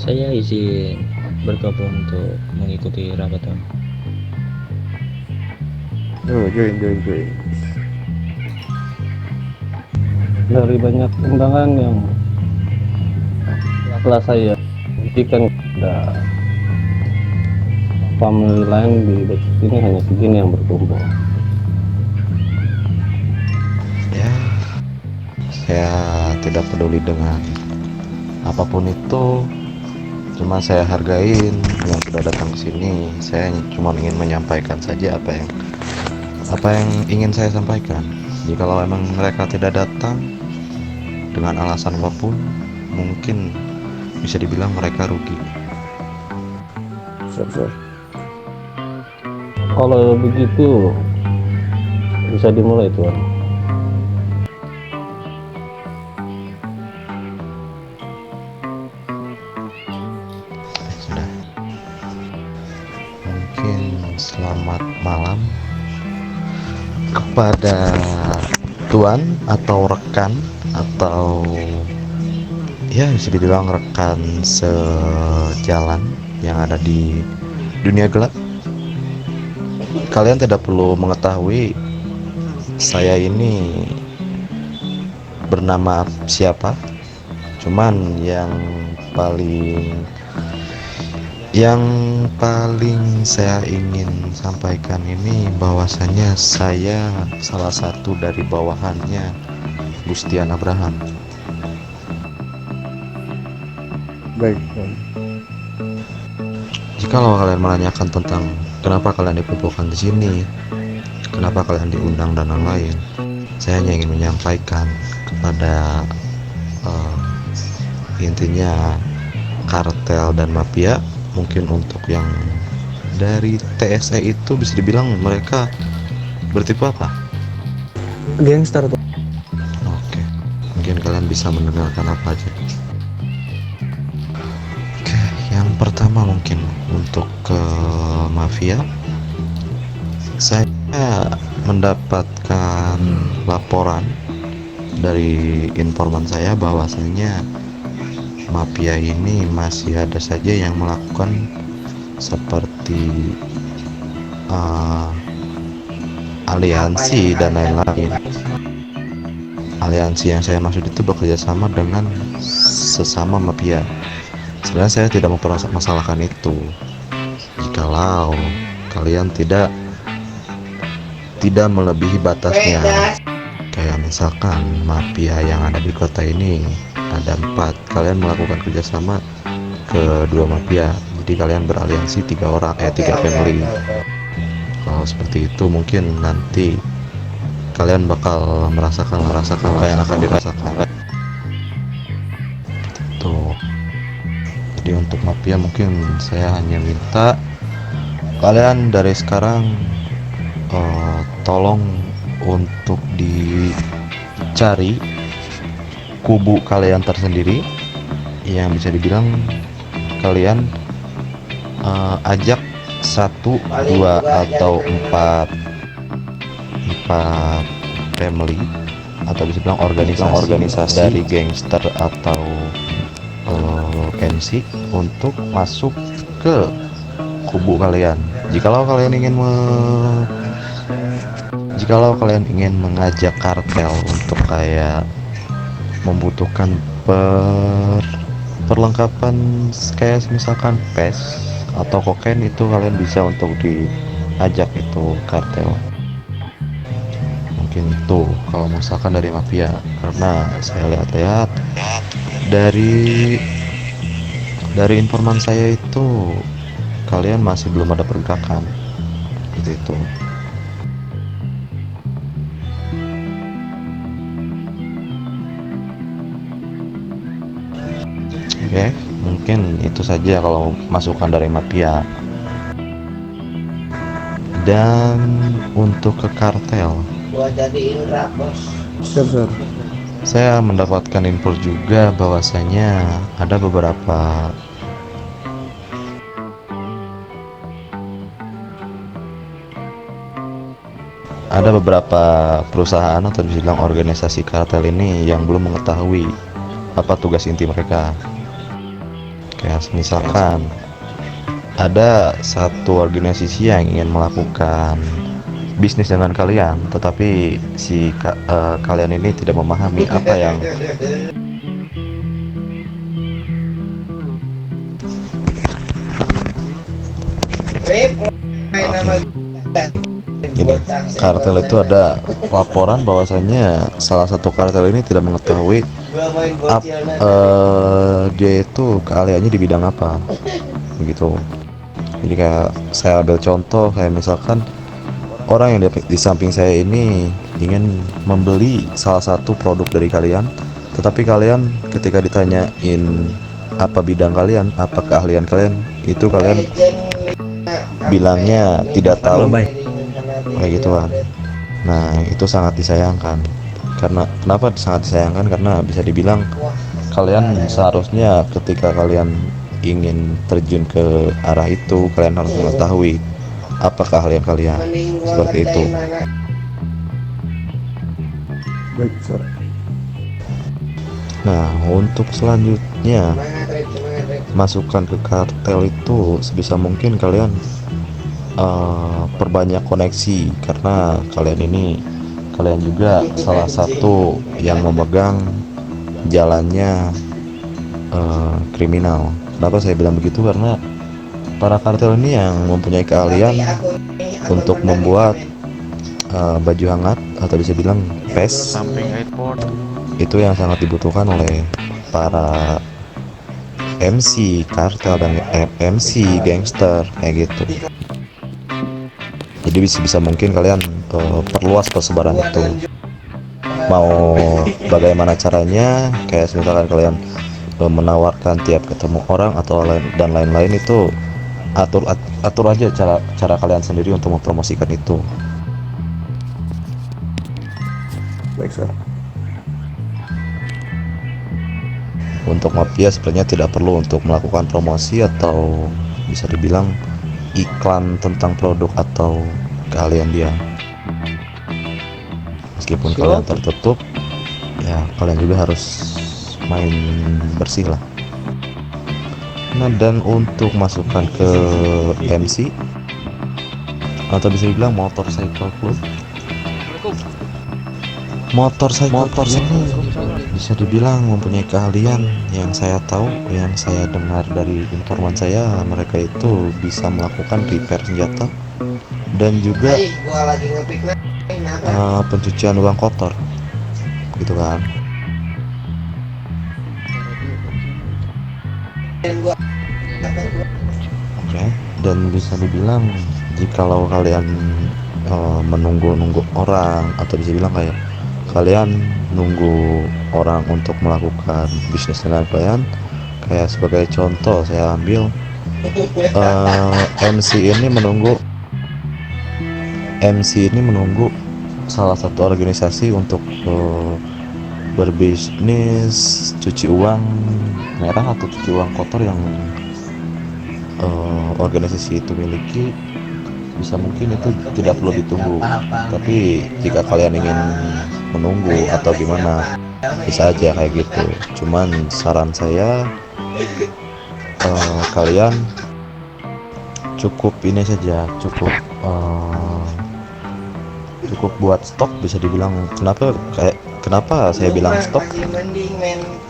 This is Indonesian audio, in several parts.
Saya izin bergabung untuk mengikuti rapat, Bang. Oh, join. Dari banyak undangan yang telah saya berikan kepada family lain di dekat sini, hanya segini yang berkumpul. Ya, saya tidak peduli dengan apapun itu, cuma saya hargain yang sudah datang ke sini. Saya cuma ingin menyampaikan saja apa yang ingin saya sampaikan. Jikalau emang mereka tidak datang dengan alasan apapun, mungkin bisa dibilang mereka rugi. Siap. Kalau begitu bisa dimulai, Tuan. Sudah. Mungkin selamat malam kepada tuan atau rekan atau ya bisa dibilang rekan sejalan yang ada di dunia gelap. Kalian tidak perlu mengetahui saya ini bernama siapa, cuman yang paling saya ingin sampaikan ini bahwasanya saya salah satu dari bawahannya Gustian Abraham. Baik, Tuan. Jikalau kalian menanyakan tentang kenapa kalian dikumpulkan di sini, kenapa kalian diundang dan lain-lain, saya hanya ingin menyampaikan kepada intinya kartel dan mafia. Mungkin untuk yang dari TSE itu bisa dibilang mereka bertipe apa? Gangster, Tuan. Oke, mungkin kalian bisa mendengarkan apa aja. Oke, yang pertama mungkin untuk ke mafia. Saya mendapatkan laporan dari informan saya bahwasanya mafia ini masih ada saja yang melakukan seperti aliansi dan lain-lain. Aliansi yang saya maksud itu bekerja sama dengan sesama mafia. Sebenarnya saya tidak mempermasalahkan itu jikalau kalian tidak melebihi batasnya. Kayak misalkan mafia yang ada di kota ini ada 4, kalian melakukan kerjasama ke 2 mafia, jadi kalian beraliansi 3 family. Kalau seperti itu mungkin nanti kalian bakal merasakan apa yang akan dirasakan. Tuh. Jadi untuk mafia mungkin saya hanya minta kalian dari sekarang tolong untuk dicari kubu kalian tersendiri yang bisa dibilang kalian ajak 1, 2 atau 4 family atau bisa bilang organisasi dari gangster atau MC untuk masuk ke kubu kalian. Jikalau kalian ingin mengajak kartel untuk kayak membutuhkan perlengkapan kayak misalkan pes atau kokain, itu kalian bisa untuk diajak itu kartel. Mungkin itu kalau misalkan dari mafia, karena saya lihat dari informan saya itu kalian masih belum ada pergerakan gitu itu. Oke, mungkin itu saja kalau masukan dari mafia. Dan untuk ke kartel, Siap. saya mendapatkan info juga bahwasanya ada beberapa perusahaan atau bisa bilang organisasi kartel ini yang belum mengetahui apa tugas inti mereka. Kayak misalkan ada satu organisasi yang ingin melakukan bisnis dengan kalian, tetapi kalian ini tidak memahami apa yang ini kartel itu ada laporan bahwasanya salah satu kartel ini tidak mengetahui dia itu keahliannya di bidang apa begitu. Jadi kayak saya ambil contoh, kayak misalkan orang yang di samping saya ini ingin membeli salah satu produk dari kalian, tetapi kalian ketika ditanyain apa bidang kalian, apa keahlian kalian, itu kalian bilangnya tidak tahu, kayak gitu kan. Nah, itu sangat disayangkan. Karena kenapa sangat disayangkan? Karena bisa dibilang kalian seharusnya ketika kalian ingin terjun ke arah itu, kalian harus mengetahui apa keahlian kalian, seperti itu. Baik, sir. Nah, untuk selanjutnya masukkan ke kartel itu sebisa mungkin kalian perbanyak koneksi, karena kalian juga salah satu yang memegang jalannya kriminal. Kenapa saya bilang begitu? Karena para kartel ini yang mempunyai keahlian untuk membuat baju hangat atau bisa bilang vest, itu yang sangat dibutuhkan oleh para MC kartel dan MC gangster kayak gitu. Jadi bisa mungkin kalian perluas persebaran itu. Mau bagaimana caranya? Kayak misalkan kalian menawarkan tiap ketemu orang atau lain-lain itu, atur aja cara kalian sendiri untuk mempromosikan itu. Baik, sir. Untuk mafia sebenarnya tidak perlu untuk melakukan promosi atau bisa dibilang iklan tentang produk atau keahlian dia. Meskipun kalian tertutup, ya kalian juga harus main bersih lah. Nah, dan untuk masukkan ke MC atau bisa dibilang motorcycle club, motorcycle ini bisa dibilang mempunyai keahlian. Yang saya tahu, yang saya dengar dari informan saya, mereka itu bisa melakukan repair senjata dan juga pencucian uang kotor gitu kan. Oke, dan bisa dibilang jikalau kalian menunggu orang atau bisa bilang kayak kalian nunggu orang untuk melakukan bisnis dengan kalian, kayak sebagai contoh saya ambil MC ini menunggu salah satu organisasi untuk berbisnis cuci uang merah atau cuci uang kotor yang organisasi itu miliki. Bisa mungkin itu tidak perlu ditunggu, tapi jika kalian ingin menunggu atau gimana, bisa aja kayak gitu. Cuman saran saya, kalian cukup ini saja, cukup buat stok, bisa dibilang. Kenapa saya bilang stok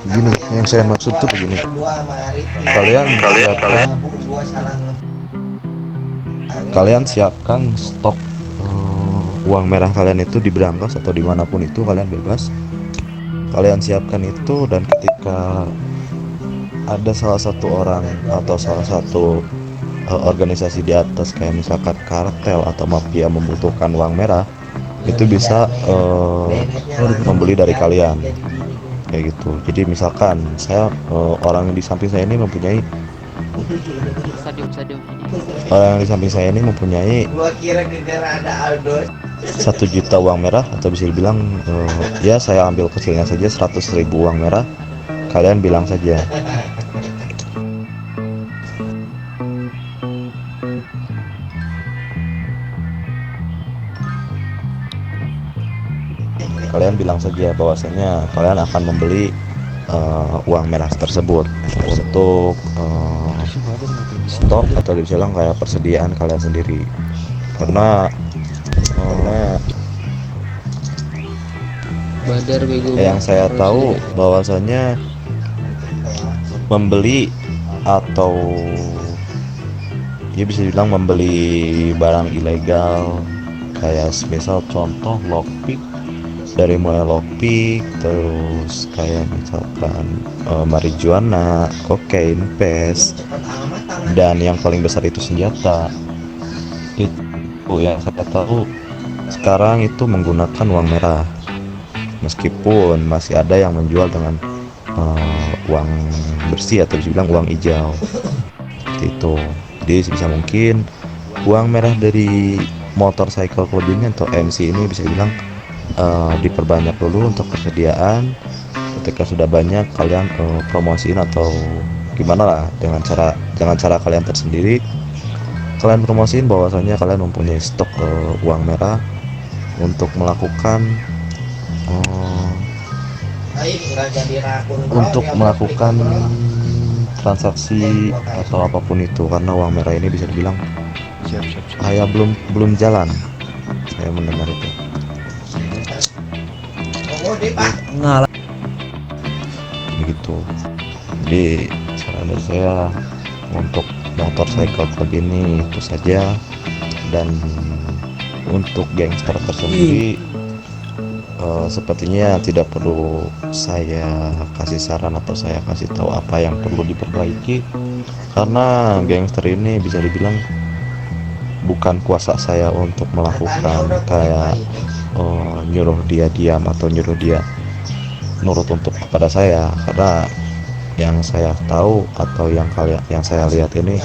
gini, yang saya maksud tuh begini, kalian siapkan stok uang merah kalian itu di brankas atau dimanapun itu, kalian bebas, kalian siapkan itu. Dan ketika ada salah satu orang atau salah satu organisasi di atas, kayak misalkan kartel atau mafia, membutuhkan uang merah, itu bisa membeli dari kalian kayak gitu. Jadi misalkan saya, orang di samping saya ini mempunyai Satu juta uang merah, atau bisa dibilang ya saya ambil kecilnya saja 100.000 uang merah. Kalian bilang saja, bahwasanya kalian akan membeli uang merah tersebut untuk stok atau bisa bilang kayak persediaan kalian sendiri, karena Badar bego. yang saya tahu bahwasanya membeli atau ya bisa dibilang membeli barang ilegal kayak misal contoh lockpick, dari mulai lockpick terus kayak misalkan marijuana, kokain, pes, dan yang paling besar itu senjata. Itu yang saya tahu sekarang itu menggunakan uang merah, meskipun masih ada yang menjual dengan uang bersih atau bisa bilang uang hijau seperti itu. Jadi sebisa mungkin uang merah dari motorcycle club ini atau MC ini bisa dibilang diperbanyak dulu untuk persediaan. Ketika sudah banyak kalian promosiin atau gimana lah dengan cara kalian tersendiri, kalian promosiin bahwasanya kalian mempunyai stok uang merah untuk melakukan transaksi atau apapun itu, karena uang merah ini bisa dibilang saya belum jalan, saya mendengar itu Ngalah. begitu. Jadi saran dari saya untuk motorcycle club ini itu saja, dan untuk gangster tersendiri sepertinya tidak perlu saya kasih saran atau saya kasih tahu apa yang perlu diperbaiki, karena gangster ini bisa dibilang bukan kuasa saya untuk melakukan kayak nyuruh dia diam atau nyuruh dia nurut untuk kepada saya, karena yang saya tahu atau yang saya lihat ini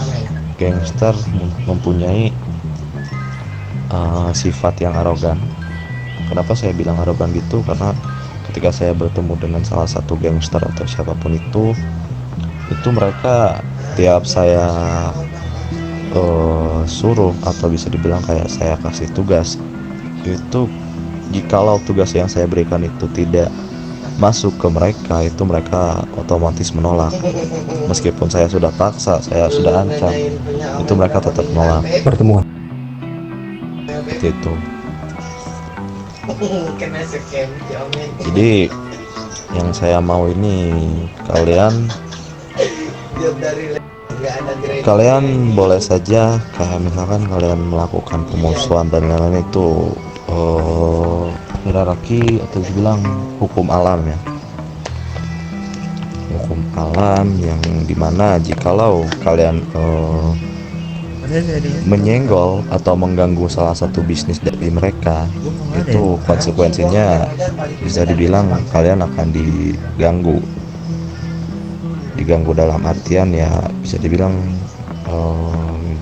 gangster mempunyai sifat yang arogan. Kenapa saya bilang arogan gitu? Karena ketika saya bertemu dengan salah satu gangster atau siapapun itu mereka tiap saya suruh atau bisa dibilang kayak saya kasih tugas itu, jikalau tugas yang saya berikan itu tidak masuk ke mereka, itu mereka otomatis menolak. Meskipun saya sudah paksa, saya sudah ancam, itu mereka tetap menolak. Pertemuan. Seperti itu. Jadi yang saya mau ini kalian boleh saja kayak misalkan kalian melakukan pemusuhan dan lain-lain itu hierarki atau dibilang hukum alam ya, hukum alam yang dimana jikalau kalian menyenggol atau mengganggu salah satu bisnis dari mereka, itu konsekuensinya bisa dibilang kalian akan diganggu dalam artian ya bisa dibilang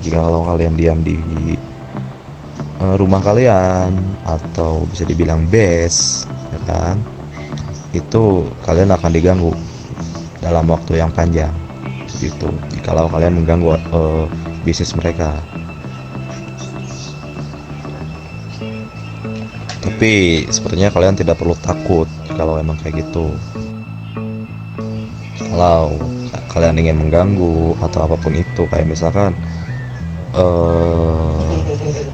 jika kalau kalian diam di rumah kalian atau bisa dibilang base ya kan, itu kalian akan diganggu dalam waktu yang panjang gitu kalau kalian mengganggu bisnis mereka. Tapi sepertinya kalian tidak perlu takut kalau emang kayak gitu. Kalau kalian ingin mengganggu atau apapun itu, kayak misalkan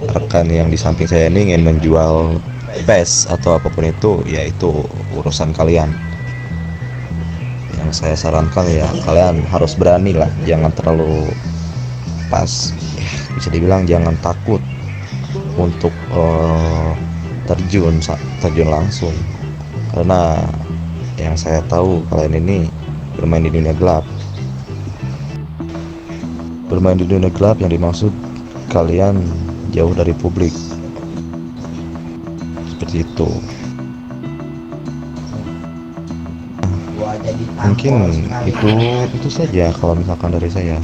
rekan yang di samping saya ini ingin menjual PES atau apapun itu, ya itu urusan kalian. Yang saya sarankan ya kalian harus berani lah, jangan terlalu pas, bisa dibilang jangan takut untuk terjun langsung, karena yang saya tahu kalian ini bermain di dunia gelap. Bermain di dunia gelap yang dimaksud kalian jauh dari publik, seperti itu. Mungkin itu saja kalau misalkan dari saya.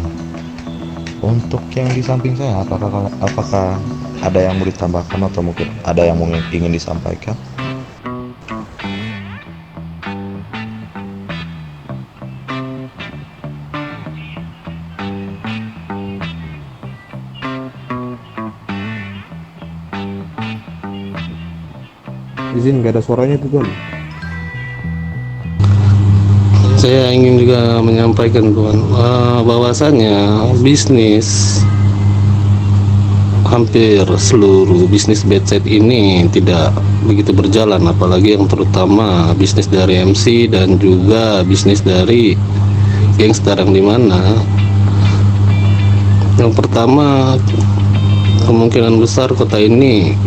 Untuk yang di samping saya, apakah ada yang mau ditambahkan atau mungkin ada yang ingin disampaikan? Izin, nggak ada suaranya tuh Don. Saya ingin juga menyampaikan Tuan, bahwasanya bisnis hampir seluruh bisnis bedside ini tidak begitu berjalan, apalagi yang terutama bisnis dari MC dan juga bisnis dari gangster, yang dimana yang pertama, kemungkinan besar kota ini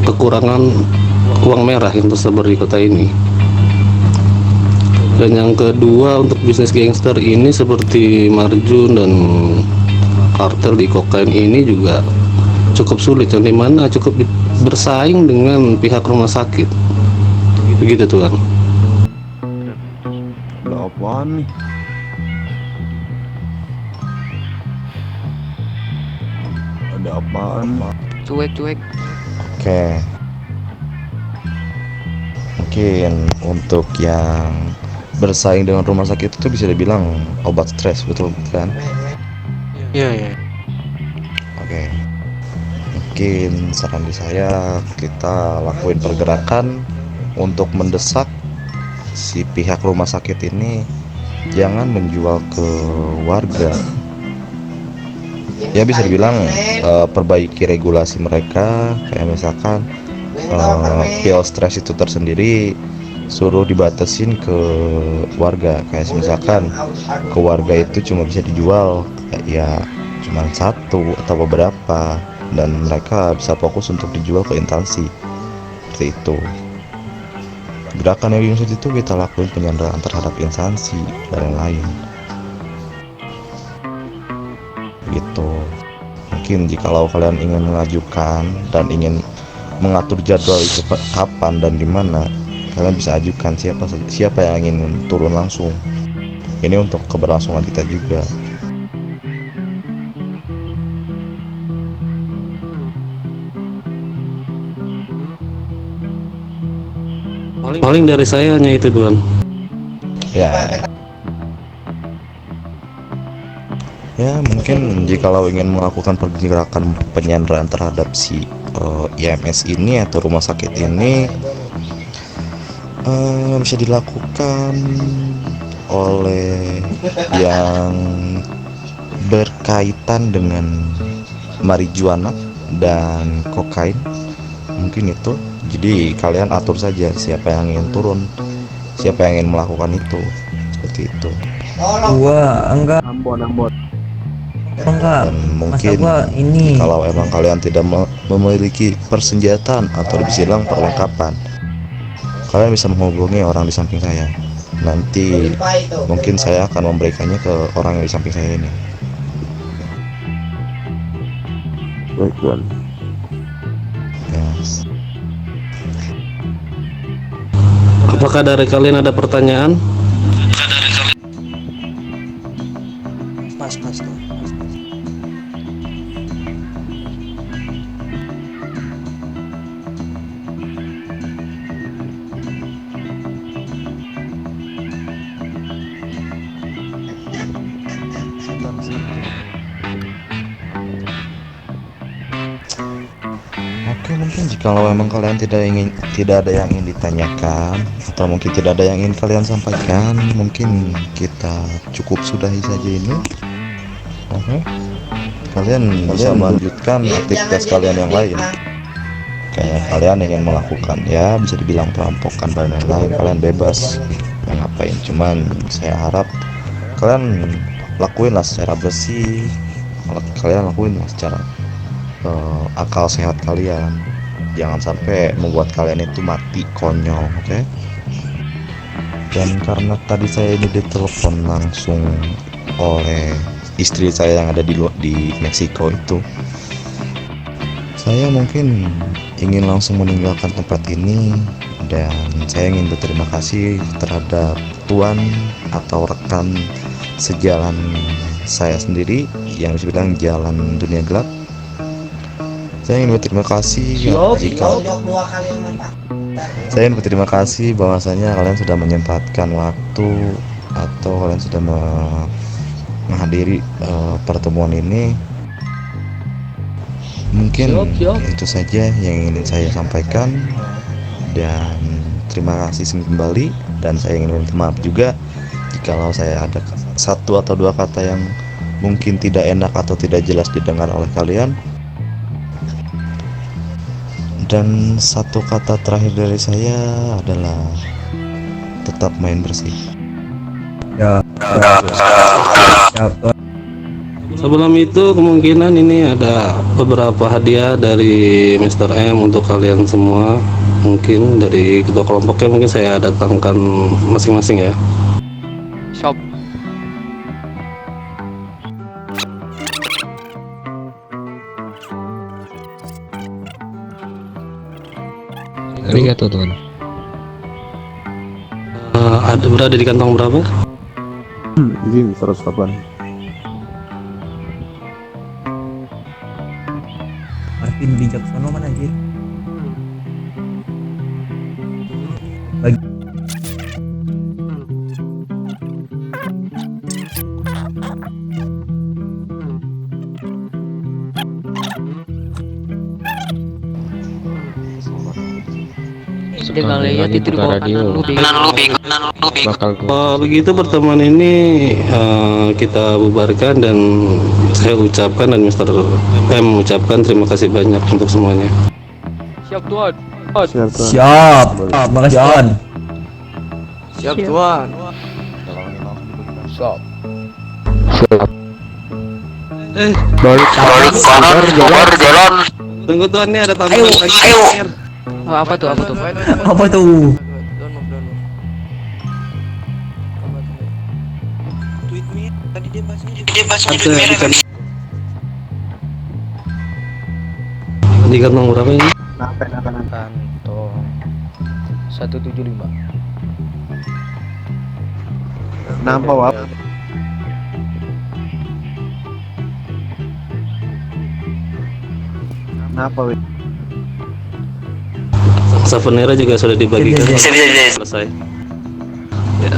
kekurangan uang merah yang tersebar di kota ini. Dan yang kedua, untuk bisnis gangster ini seperti Marjun dan kartel di kokain ini juga cukup sulit, yang dimana cukup bersaing dengan pihak rumah sakit. Begitu Tuan. Ada apaan nih? Ada apaan? Cuek. Oke, mungkin untuk yang bersaing dengan rumah sakit itu bisa dibilang obat stres, betul kan? Iya. Oke, mungkin saran di saya kita lakuin pergerakan untuk mendesak si pihak rumah sakit ini jangan menjual ke warga. Ya bisa dibilang perbaiki regulasi mereka, kayak misalkan pil stres itu tersendiri suruh dibatasin ke warga, kayak misalkan ke warga itu cuma bisa dijual ya cuma satu atau beberapa, dan mereka bisa fokus untuk dijual ke instansi seperti itu. Gerakan yang dimaksud itu kita lakuin penyanderaan terhadap instansi dan lain-lain gitu. Mungkin jikalau kalian ingin mengajukan dan ingin mengatur jadwal itu kapan dan di mana, kalian bisa ajukan siapa yang ingin turun langsung. Ini untuk keberlangsungan kita juga. Paling dari saya hanya itu Tuan. Ya mungkin jikalau ingin melakukan pergerakan penyanderaan terhadap si IMS ini atau rumah sakit ini, bisa dilakukan oleh yang berkaitan dengan marijuana dan kokain, mungkin itu. Jadi kalian atur saja siapa yang ingin turun, siapa yang ingin melakukan itu, seperti itu. Gua enggak. Enggak. Dan mungkin Ini kalau emang kalian tidak memiliki persenjataan atau dibilang perlengkapan, kalian bisa menghubungi orang di samping saya. Nanti mungkin saya akan memberikannya ke orang yang di samping saya ini. Baik Tuan. Yes. Apakah dari kalian ada pertanyaan? pas tuh. Oke, mungkin jikalau memang kalian tidak ada yang ingin ditanyakan atau mungkin tidak ada yang ingin kalian sampaikan, mungkin kita cukup sudahi saja ini. Oke. Kalian bisa melanjutkan aktivitas kalian yang lain. Kayak kalian ingin melakukan ya bisa dibilang perampokan dan lain-lain, kalian bebas mau ngapain. Cuman saya harap kalian lakuinlah secara bersih, kalian lakuinlah secara akal sehat kalian, jangan sampai membuat kalian itu mati konyol, oke? Dan karena tadi saya ini ditelepon langsung oleh istri saya yang ada di Meksiko itu, saya mungkin ingin langsung meninggalkan tempat ini, dan saya ingin berterima kasih terhadap Tuan atau rekan sejalan saya sendiri yang bisa bilang jalan dunia gelap. Saya ingin berterima kasih saya ingin berterima kasih bahwasanya kalian sudah menyempatkan waktu atau kalian sudah menghadiri pertemuan ini. Mungkin itu saja yang ingin saya sampaikan, dan terima kasih kembali, dan saya ingin minta maaf juga jikalau saya ada satu atau dua kata yang mungkin tidak enak atau tidak jelas didengar oleh kalian. Dan satu kata terakhir dari saya adalah tetap main bersih. Ya. Siap. Sebelum itu kemungkinan ini ada beberapa hadiah dari Mr. M untuk kalian semua. Mungkin dari ketua kelompoknya mungkin saya datangkan masing-masing ya. Shop. Arigato Tuan. Ada berada di kantong berapa? Ini 108. Marvin Bijaksono mana anjir? Dengan lihat itu di bawah kanan lu Bakal Begitu pertemuan ini kita bubarkan, dan saya ucapkan dan Mr. M mengucapkan terima kasih banyak untuk semuanya. Siap tuan. Siap. Makasih Tuan. Siap tuan. Shop. Tunggu tuan, nih ada tambahan lagi. Oh, apa tuh? Apa tuh? Di kantong berapa ini? Kantong 175. Kenapa, Wap? Kenapa, Wap? Souvenir juga sudah dibagikan. Selesai. Ya,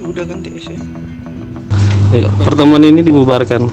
udah ganti ya, pertemuan ini dibubarkan.